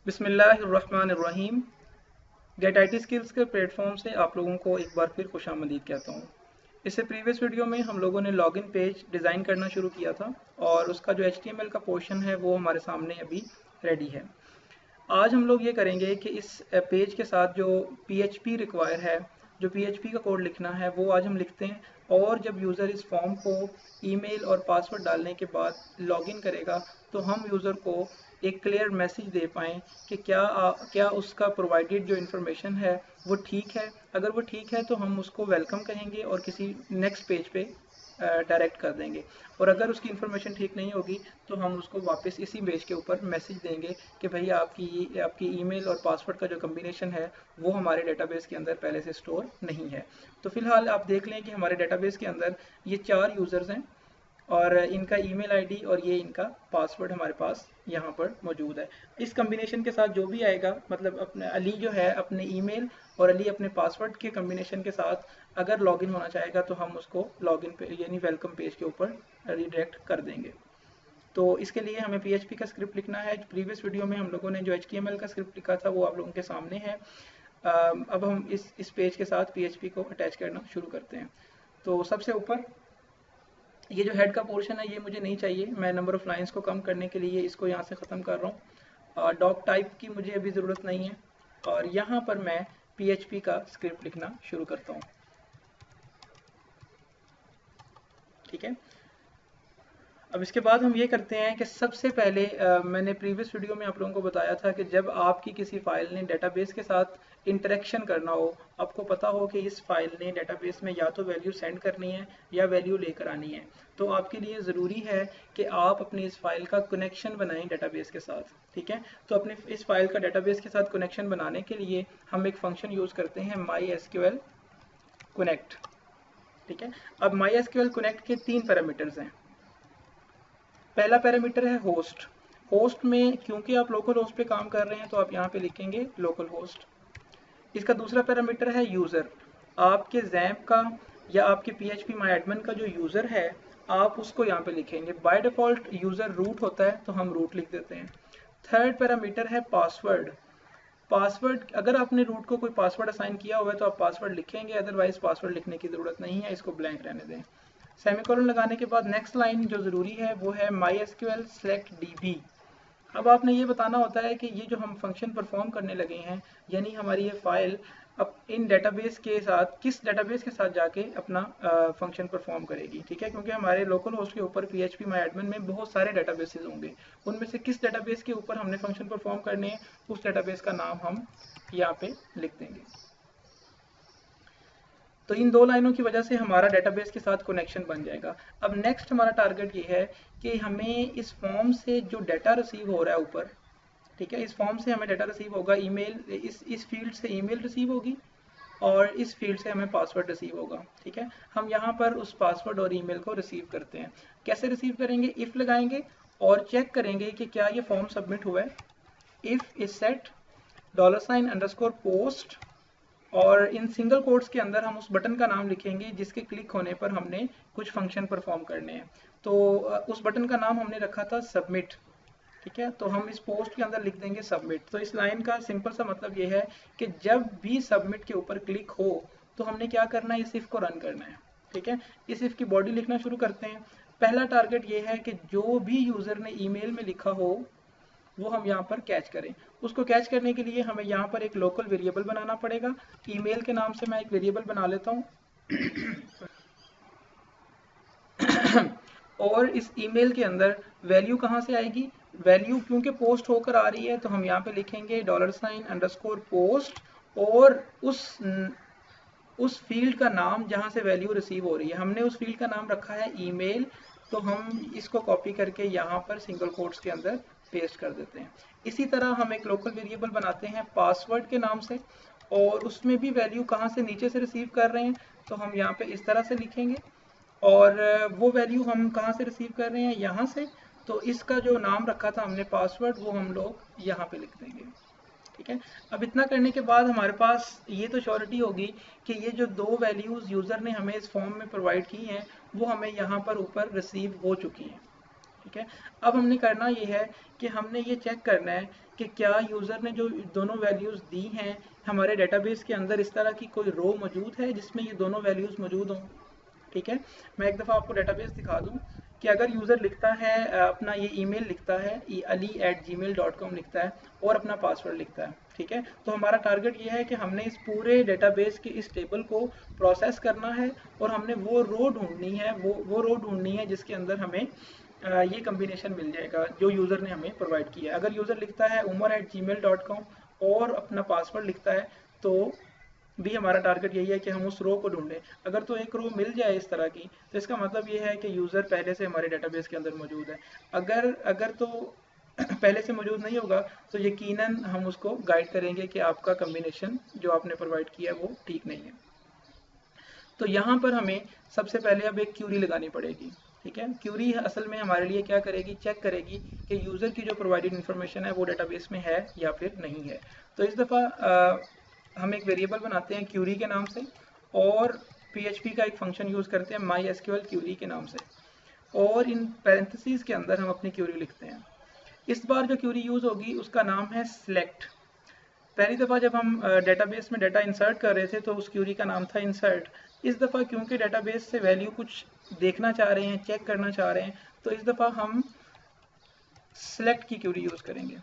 बिस्मिल्लाहिर्रहमानिर्रहीम। Gate I T skills के platform से आप लोगों को एक बार फिर खुशामदीद कहता हूँ। इससे प्रीवियस वीडियो में हम लोगों ने लॉगिन पेज डिज़ाइन करना शुरू किया था और उसका जो HTML का पोर्शन है वो हमारे सामने अभी रेडी है। आज हम लोग ये करेंगे कि इस पेज के साथ जो PHP रिक्वायर है, जो PHP का कोड लिखना है वो आज हम लिखते हैं। और जब यूज़र इस फॉर्म को ईमेल और पासवर्ड डालने के बाद लॉगिन करेगा तो हम यूज़र को एक क्लियर मैसेज दे पाएँ कि क्या उसका प्रोवाइडेड जो इन्फॉर्मेशन है वो ठीक है। अगर वो ठीक है तो हम उसको वेलकम कहेंगे और किसी नेक्स्ट पेज पे डायरेक्ट कर देंगे। और अगर उसकी इन्फॉर्मेशन ठीक नहीं होगी तो हम उसको वापस इसी पेज के ऊपर मैसेज देंगे कि भाई आपकी ईमेल और पासवर्ड का जो कम्बिनेशन है वो हमारे डेटाबेस के अंदर पहले से स्टोर नहीं है। तो फिलहाल आप देख लें कि हमारे डेटाबेस के अंदर ये 4 यूज़र्स हैं और इनका ईमेल आईडी और ये इनका पासवर्ड हमारे पास यहाँ पर मौजूद है। इस कम्बिनेशन के साथ जो भी आएगा, मतलब अपने अली जो है अपने ईमेल और अली अपने पासवर्ड के कम्बिनेशन के साथ अगर लॉगिन होना चाहेगा तो हम उसको लॉगिन पे यानी वेलकम पेज के ऊपर रिडायरेक्ट कर देंगे। तो इसके लिए हमें PHP का स्क्रिप्ट लिखना है। प्रीवियस वीडियो में हम लोगों ने जो HTML का स्क्रिप्ट लिखा था वो आप लोगों के सामने है। अब हम इस पेज के साथ PHP को अटैच करना शुरू करते हैं। तो सबसे ऊपर ये जो हेड का पोर्शन है ये मुझे नहीं चाहिए, मैं नंबर ऑफ़ लाइंस को कम करने के लिए इसको यहाँ से ख़त्म कर रहा हूँ। डॉक टाइप की मुझे अभी ज़रूरत नहीं है और यहाँ पर मैं PHP का स्क्रिप्ट लिखना शुरू करता हूँ। ठीक है, अब इसके बाद हम ये करते हैं कि सबसे पहले मैंने प्रीवियस वीडियो में आप लोगों को बताया था कि जब आपकी किसी फाइल ने डेटाबेस के साथ इंटरेक्शन करना हो, आपको पता हो कि इस फाइल ने डेटाबेस में या तो वैल्यू सेंड करनी है या वैल्यू लेकर आनी है, तो आपके लिए ज़रूरी है कि आप अपनी इस फाइल का कनेक्शन बनाएं डेटाबेस के साथ। ठीक है, तो अपने इस फाइल का डेटाबेस के साथ कनेक्शन बनाने के लिए हम एक फंक्शन यूज़ करते हैं MySQL कनेक्ट। ठीक है, अब MySQL कनेक्ट के 3 पैरामीटर्स हैं। पहला पैरामीटर है होस्ट। होस्ट में क्योंकि आप लोकल होस्ट पे काम कर रहे हैं तो आप यहाँ पे लिखेंगे लोकल होस्ट। इसका दूसरा पैरामीटर है यूज़र। आपके जैम्प का या आपके PHP MyAdmin का जो यूज़र है आप उसको यहाँ पे लिखेंगे। बाय डिफ़ॉल्ट यूज़र रूट होता है तो हम रूट लिख देते हैं। थर्ड पैरामीटर है पासवर्ड। पासवर्ड अगर आपने रूट को कोई पासवर्ड असाइन किया हुआ है तो आप पासवर्ड लिखेंगे, अदरवाइज पासवर्ड लिखने की ज़रूरत नहीं है, इसको ब्लैंक रहने दें। सेमीकोलन लगाने के बाद नेक्स्ट लाइन जो ज़रूरी है वो है MySQL select DB। अब आपने ये बताना होता है कि ये जो हम फंक्शन परफॉर्म करने लगे हैं, यानी हमारी ये फाइल अब इन डेटाबेस के साथ किस डेटाबेस के साथ जाके अपना फंक्शन परफॉर्म करेगी। ठीक है, क्योंकि हमारे लोकल होस्ट के ऊपर PHP MyAdmin में बहुत सारे डेटाबेसेस होंगे, उनमें से किस डेटाबेस के ऊपर हमने फंक्शन परफॉर्म करने हैं उस डेटाबेस का नाम हम यहाँ पे लिख देंगे। तो इन 2 लाइनों की वजह से हमारा डेटाबेस के साथ कनेक्शन बन जाएगा। अब नेक्स्ट हमारा टारगेट ये है कि हमें इस फॉर्म से जो डाटा रिसीव हो रहा है ऊपर, ठीक है, इस फॉर्म से हमें डाटा रिसीव होगा, ईमेल इस फील्ड से ईमेल रिसीव होगी और इस फील्ड से हमें पासवर्ड रिसीव होगा। ठीक है, हम यहाँ पर उस पासवर्ड और ईमेल को रिसीव करते हैं। कैसे रिसीव करेंगे? इफ़ लगाएंगे और चेक करेंगे कि क्या ये फॉर्म सबमिट हुआ है। इफ़ इज सेट $_post और इन सिंगल कोट्स के अंदर हम उस बटन का नाम लिखेंगे जिसके क्लिक होने पर हमने कुछ फंक्शन परफॉर्म करने हैं। तो उस बटन का नाम हमने रखा था सबमिट। ठीक है, तो हम इस पोस्ट के अंदर लिख देंगे सबमिट। तो इस लाइन का सिंपल सा मतलब ये है कि जब भी सबमिट के ऊपर क्लिक हो तो हमने क्या करना है, इस इफ को रन करना है। ठीक है, इस इफ की बॉडी लिखना शुरू करते हैं। पहला टारगेट ये है कि जो भी यूज़र ने ईमेल में लिखा हो वो हम यहाँ पर कैच करें। उसको कैच करने के लिए हमें यहाँ पर एक लोकल वेरिएबल बनाना पड़ेगा। ईमेल के नाम से मैं एक वेरिएबल बना लेता हूँ और इस ईमेल के अंदर वैल्यू कहाँ से आएगी? वैल्यू क्योंकि पोस्ट होकर आ रही है तो हम यहाँ पे लिखेंगे $_post और उस फील्ड का नाम जहाँ से वैल्यू रिसीव हो रही है, हमने उस फील्ड का नाम रखा है ईमेल, तो हम इसको कॉपी करके यहाँ पर सिंगल कोट्स के अंदर पेस्ट कर देते हैं। इसी तरह हम एक लोकल वेरिएबल बनाते हैं पासवर्ड के नाम से और उसमें भी वैल्यू कहाँ से नीचे से रिसीव कर रहे हैं, तो हम यहाँ पे इस तरह से लिखेंगे और वो वैल्यू हम कहाँ से रिसीव कर रहे हैं, यहाँ से। तो इसका जो नाम रखा था हमने पासवर्ड वो हम लोग यहाँ पे लिख देंगे। ठीक है, अब इतना करने के बाद हमारे पास ये तो श्योरिटी होगी कि ये जो 2 वैल्यूज़ यूज़र ने हमें इस फॉर्म में प्रोवाइड की हैं वो हमें यहाँ पर ऊपर रिसीव हो चुकी हैं। ठीक है। अब हमने करना ये है कि हमने ये चेक करना है कि क्या यूज़र ने जो दोनों वैल्यूज़ दी हैं हमारे डेटाबेस के अंदर इस तरह की कोई रो मौजूद है जिसमें ये दोनों वैल्यूज़ मौजूद हों। ठीक है, मैं एक दफ़ा आपको डेटाबेस दिखा दूं कि अगर यूज़र लिखता है अपना ये ईमेल लिखता है ali@gmail.com लिखता है और अपना पासवर्ड लिखता है, ठीक है, तो हमारा टारगेट ये है कि हमने इस पूरे डेटाबेस के इस टेबल को प्रोसेस करना है और हमने वो रो ढूंढनी है, वो रो ढूंढनी है जिसके अंदर हमें ये कम्बिनेशन मिल जाएगा जो यूज़र ने हमें प्रोवाइड किया है। अगर यूज़र लिखता है umar@gmail.com और अपना पासवर्ड लिखता है तो भी हमारा टारगेट यही है कि हम उस रो को ढूंढें। अगर तो एक रो मिल जाए इस तरह की तो इसका मतलब ये है कि यूज़र पहले से हमारे डेटाबेस के अंदर मौजूद है। अगर अगर तो पहले से मौजूद नहीं होगा तो यकीनन हम उसको गाइड करेंगे कि आपका कम्बिनेशन जो आपने प्रोवाइड किया है वो ठीक नहीं है। तो यहाँ पर हमें सबसे पहले अब एक क्यूरी लगानी पड़ेगी। ठीक है, क्यूरी असल में हमारे लिए क्या करेगी, चेक करेगी कि यूज़र की जो प्रोवाइडेड इन्फॉर्मेशन है वो डेटाबेस में है या फिर नहीं है। तो इस दफ़ा हम एक वेरिएबल बनाते हैं क्यूरी के नाम से और PHP का एक फंक्शन यूज़ करते हैं MySQL क्यूरी के नाम से और इन पैरेंथेसिस के अंदर हम अपनी क्यूरी लिखते हैं। इस बार जो क्यूरी यूज़ होगी उसका नाम है सिलेक्ट। पहली दफ़ा जब हम डेटाबेस में डाटा इंसर्ट कर रहे थे तो उस क्यूरी का नाम था इंसर्ट। इस दफ़ा क्योंकि डेटाबेस से वैल्यू कुछ देखना चाह रहे हैं, चेक करना चाह रहे हैं, तो इस दफ़ा हम सेलेक्ट की क्यूरी यूज़ करेंगे।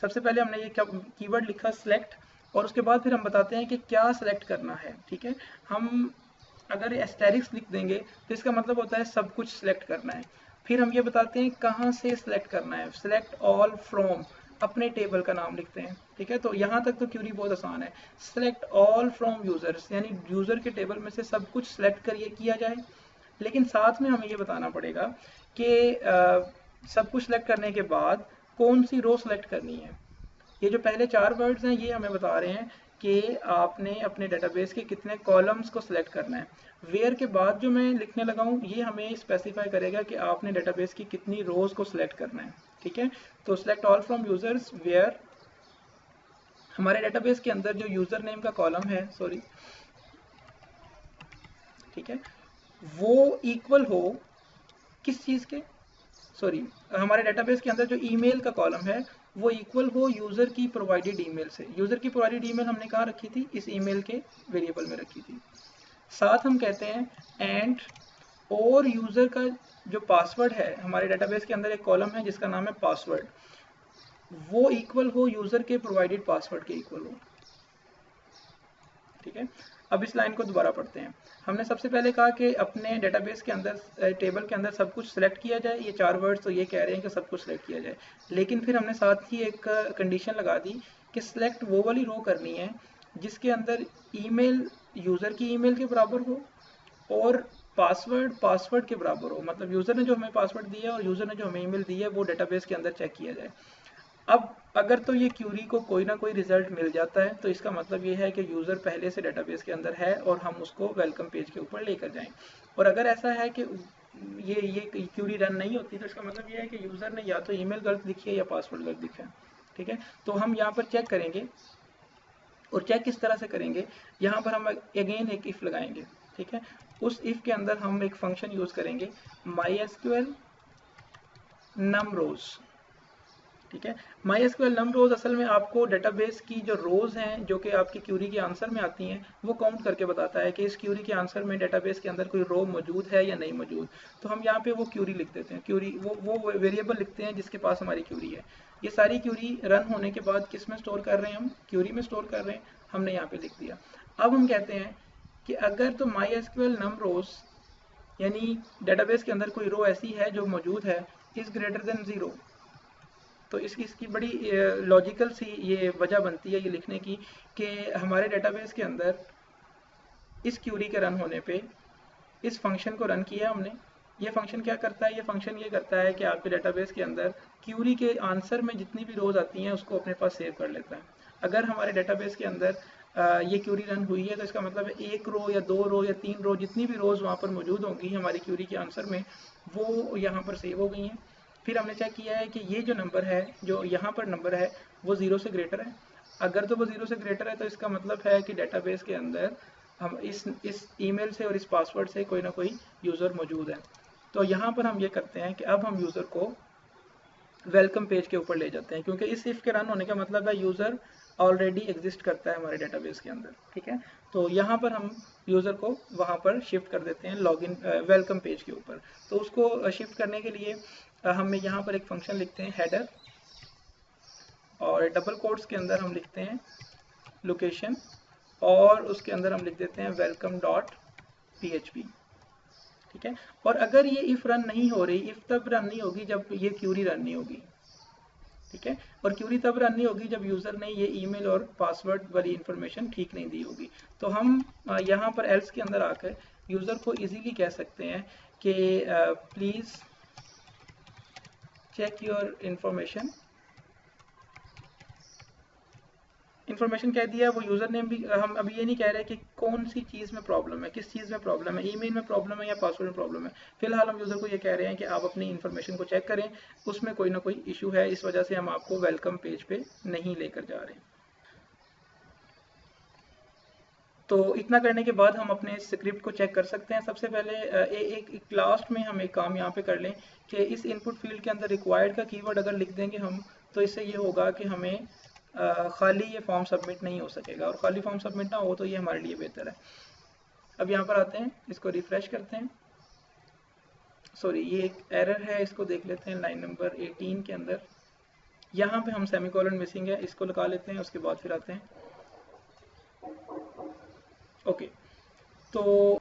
सबसे पहले हमने ये कीवर्ड लिखा सेलेक्ट और उसके बाद फिर हम बताते हैं कि क्या सेलेक्ट करना है। ठीक है, हम अगर एस्टेरिक्स लिख देंगे तो इसका मतलब होता है सब कुछ सिलेक्ट करना है। फिर हम ये बताते हैं कहाँ से सिलेक्ट करना है, सिलेक्ट ऑल फ्रॉम, अपने टेबल का नाम लिखते हैं। ठीक है, तो यहाँ तक तो क्यूरी बहुत आसान है। सिलेक्ट ऑल फ्रॉम यूजर्स यानी यूजर के टेबल में से सब कुछ सिलेक्ट करिए किया जाए, लेकिन साथ में हमें ये बताना पड़ेगा कि सब कुछ सिलेक्ट करने के बाद कौन सी रो सिलेक्ट करनी है। ये जो पहले 4 वर्ड्स हैं ये हमें बता रहे हैं कि आपने अपने डेटाबेस के कितने कॉलम्स को सिलेक्ट करना है। वेयर के बाद जो मैं लिखने लगा हूँ ये हमें स्पेसिफाई करेगा कि आपने डेटाबेस की कितनी रोज को सिलेक्ट करना है। ठीक है, तो select all from users where हमारे डेटाबेस के अंदर जो यूजर नेम का कॉलम है, सॉरी, ठीक है, वो इक्वल हो किस चीज़ के, सॉरी, हमारे डेटाबेस के अंदर जो ईमेल का कॉलम है वो इक्वल हो यूज़र की प्रोवाइडेड ईमेल से। यूज़र की प्रोवाइडेड ईमेल हमने कहाँ रखी थी, इस ईमेल के वेरिएबल में रखी थी। साथ हम कहते हैं एंड और यूज़र का जो पासवर्ड है, हमारे डेटाबेस के अंदर एक कॉलम है जिसका नाम है पासवर्ड, वो इक्वल हो यूज़र के प्रोवाइडेड पासवर्ड के इक्वल हो। ठीक है, अब इस लाइन को दोबारा पढ़ते हैं। हमने सबसे पहले कहा कि अपने डेटाबेस के अंदर टेबल के अंदर सब कुछ सिलेक्ट किया जाए। ये 4 वर्ड्स तो ये कह रहे हैं कि सब कुछ सिलेक्ट किया जाए, लेकिन फिर हमने साथ ही एक कंडीशन लगा दी कि सिलेक्ट वो वाली रो करनी है जिसके अंदर ईमेल यूज़र की ईमेल के बराबर हो और पासवर्ड पासवर्ड के बराबर हो। मतलब यूज़र ने जो हमें पासवर्ड दिया है और यूज़र ने जो हमें ईमेल दी है वो डेटाबेस के अंदर चेक किया जाए। अब अगर तो ये क्यूरी को कोई ना कोई रिजल्ट मिल जाता है तो इसका मतलब ये है कि यूज़र पहले से डेटाबेस के अंदर है और हम उसको वेलकम पेज के ऊपर लेकर जाएं। और अगर ऐसा है कि ये क्यूरी रन नहीं होती तो इसका मतलब ये है कि यूज़र ने या तो ईमेल गलत लिखी है या पासवर्ड गलत लिखा है। ठीक है, तो हम यहाँ पर चेक करेंगे और चेक किस तरह से करेंगे, यहाँ पर हम अगेन एक इफ़ लगाएंगे। ठीक है, उस इफ़ के अंदर हम एक फंक्शन यूज़ करेंगे MySQL numRows। ठीक है, MySQL num रोज असल में आपको डेटाबेस की जो रोज हैं जो कि आपकी क्यूरी के आंसर में आती हैं वो काउंट करके बताता है कि इस क्यूरी के आंसर में डेटाबेस के अंदर कोई रो मौजूद है या नहीं मौजूद। तो हम यहाँ पे वो क्यूरी लिख देते हैं, क्यूरी वो वेरिएबल लिखते हैं जिसके पास हमारी क्यूरी है। ये सारी क्यूरी रन होने के बाद किस में स्टोर कर रहे हैं, हम क्यूरी में स्टोर कर रहे हैं, हमने यहाँ पे लिख दिया। अब हम कहते हैं कि अगर तो MySQL num rows यानी डेटाबेस के अंदर कोई रो ऐसी है जो मौजूद है इज ग्रेटर देन 0, तो इसकी बड़ी लॉजिकल सी ये वजह बनती है ये लिखने की कि हमारे डेटाबेस के अंदर इस क्यूरी के रन होने पे इस फंक्शन को रन किया हमने। ये फंक्शन क्या करता है, ये फंक्शन ये करता है कि आपके डेटाबेस के अंदर क्यूरी के आंसर में जितनी भी रोज आती हैं उसको अपने पास सेव कर लेता है। अगर हमारे डेटाबेस के अंदर ये क्यूरी रन हुई है तो इसका मतलब है 1 रो या 2 रो या 3 रो जितनी भी रोज वहाँ पर मौजूद होंगी हमारी क्यूरी के आंसर में वो यहाँ पर सेव हो गई हैं। फिर हमने चेक किया है कि ये जो नंबर है, जो यहाँ पर नंबर है, वो 0 से ग्रेटर है। अगर तो वो 0 से ग्रेटर है तो इसका मतलब है कि डेटाबेस के अंदर हम इस ईमेल से और इस पासवर्ड से कोई ना कोई यूज़र मौजूद है। तो यहाँ पर हम ये करते हैं कि अब हम यूज़र को वेलकम पेज के ऊपर ले जाते हैं, क्योंकि इस इफ के रन होने का मतलब है यूज़र ऑलरेडी एग्जिस्ट करता है हमारे डेटाबेस के अंदर, ठीक है। तो यहाँ पर हम यूज़र को वहाँ पर शिफ्ट कर देते हैं लॉगिन वेलकम पेज के ऊपर। तो उसको शिफ्ट करने के लिए हमें यहाँ पर एक फंक्शन लिखते हैं हेडर, और डबल कोट्स के अंदर हम लिखते हैं लोकेशन, और उसके अंदर हम लिख देते हैं वेलकम डॉट PHP, ठीक है। और अगर ये इफ रन नहीं हो रही, इफ तब रन नहीं होगी जब ये क्यूरी रन नहीं होगी, ठीक है। और क्यूरी तब रन नहीं होगी जब यूज़र ने ये ईमेल और पासवर्ड वाली इंफॉर्मेशन ठीक नहीं दी होगी। तो हम यहाँ पर एल्स के अंदर आकर यूज़र को इजीली कह सकते हैं कि प्लीज़ चेक योर इंफॉर्मेशन कह दिया। वो यूज़र नेम भी हम अभी ये नहीं कह रहे कि कौन सी चीज़ में प्रॉब्लम है, किस चीज़ में प्रॉब्लम है, ईमेल में प्रॉब्लम है या पासवर्ड में प्रॉब्लम है। फिलहाल हम यूज़र को ये कह रहे हैं कि आप अपनी इन्फॉर्मेशन को चेक करें, उसमें कोई ना कोई इशू है, इस वजह से हम आपको वेलकम पेज पे नहीं लेकर जा रहे। तो इतना करने के बाद हम अपने स्क्रिप्ट को चेक कर सकते हैं। सबसे पहले एक लास्ट में हम एक काम यहाँ पे कर लें कि इस इनपुट फील्ड के अंदर रिक्वायर्ड का कीवर्ड अगर लिख देंगे हम, तो इससे ये होगा कि हमें खाली ये फॉर्म सबमिट नहीं हो सकेगा, और खाली फॉर्म सबमिट ना हो तो ये हमारे लिए बेहतर है। अब यहाँ पर आते हैं, इसको रिफ्रेश करते हैं। सॉरी, ये एक एरर है, इसको देख लेते हैं। लाइन नंबर 18 के अंदर यहाँ पे हम सेमीकोलन मिसिंग है, इसको लगा लेते हैं, उसके बाद फिर आते हैं। ओके, तो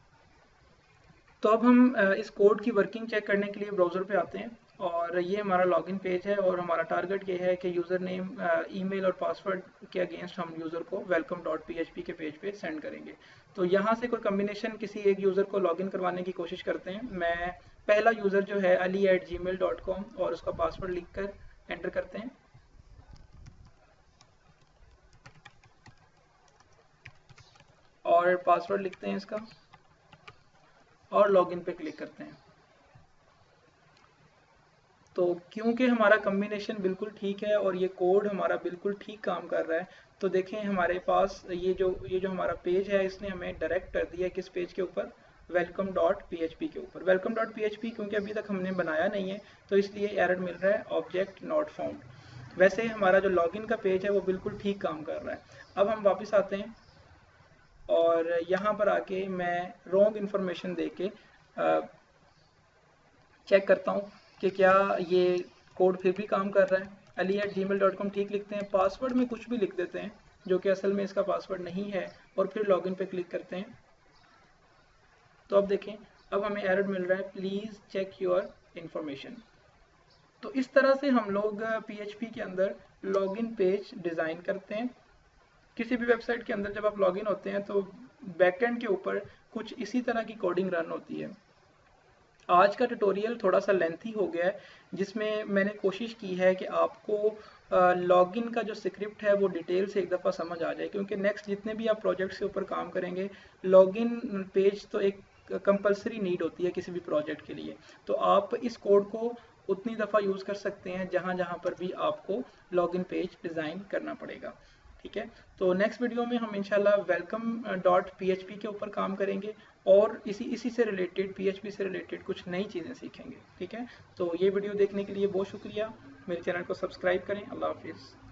अब हम इस कोड की वर्किंग चेक करने के लिए ब्राउज़र पे आते हैं, और ये हमारा लॉगिन पेज है, और हमारा टारगेट ये है कि यूज़र नेम, ईमेल और पासवर्ड के अगेंस्ट हम यूज़र को welcome.php के पेज पे सेंड करेंगे। तो यहाँ से कोई कम्बिनेशन किसी एक यूज़र को लॉगिन करवाने की कोशिश करते हैं। मैं पहला यूज़र जो है ali@gmail.com, और उसका पासवर्ड लिख कर एंटर करते हैं, और पासवर्ड लिखते हैं इसका, और लॉगिन पे क्लिक करते हैं। तो क्योंकि हमारा कम्बिनेशन बिल्कुल ठीक है और ये कोड हमारा बिल्कुल ठीक काम कर रहा है, तो देखें हमारे पास ये जो हमारा पेज है, इसने हमें डायरेक्ट कर दिया किस पेज के ऊपर, welcome.php के ऊपर। welcome.php क्योंकि अभी तक हमने बनाया नहीं है, तो इसलिए एरर मिल रहा है ऑब्जेक्ट नॉट फाउंड। वैसे हमारा जो लॉगिन का पेज है वो बिल्कुल ठीक काम कर रहा है। अब हम वापस आते हैं, और यहाँ पर आके मैं रॉन्ग इन्फॉर्मेशन दे के चेक करता हूँ कि क्या ये कोड फिर भी काम कर रहा है। ali@gmail.com ठीक लिखते हैं, पासवर्ड में कुछ भी लिख देते हैं जो कि असल में इसका पासवर्ड नहीं है, और फिर लॉगिन पे क्लिक करते हैं। तो अब देखें, अब हमें एरर मिल रहा है, प्लीज़ चेक योर इंफॉर्मेशन। तो इस तरह से हम लोग PHP के अंदर लॉगिन पेज डिज़ाइन करते हैं। किसी भी वेबसाइट के अंदर जब आप लॉगिन होते हैं तो बैकएंड के ऊपर कुछ इसी तरह की कोडिंग रन होती है। आज का ट्यूटोरियल थोड़ा सा लेंथी हो गया है, जिसमें मैंने कोशिश की है कि आपको लॉगिन का जो स्क्रिप्ट है वो डिटेल से एक दफ़ा समझ आ जाए, क्योंकि नेक्स्ट जितने भी आप प्रोजेक्ट्स के ऊपर काम करेंगे, लॉगिन पेज तो एक कंपलसरी नीड होती है किसी भी प्रोजेक्ट के लिए। तो आप इस कोड को उतनी दफ़ा यूज़ कर सकते हैं जहाँ जहाँ पर भी आपको लॉगिन पेज डिज़ाइन करना पड़ेगा, ठीक है। तो नेक्स्ट वीडियो में हम इंशाल्लाह welcome.php के ऊपर काम करेंगे, और इसी से रिलेटेड, PHP से रिलेटेड कुछ नई चीज़ें सीखेंगे, ठीक है। तो ये वीडियो देखने के लिए बहुत शुक्रिया। मेरे चैनल को सब्सक्राइब करें। अल्लाह हाफिज़।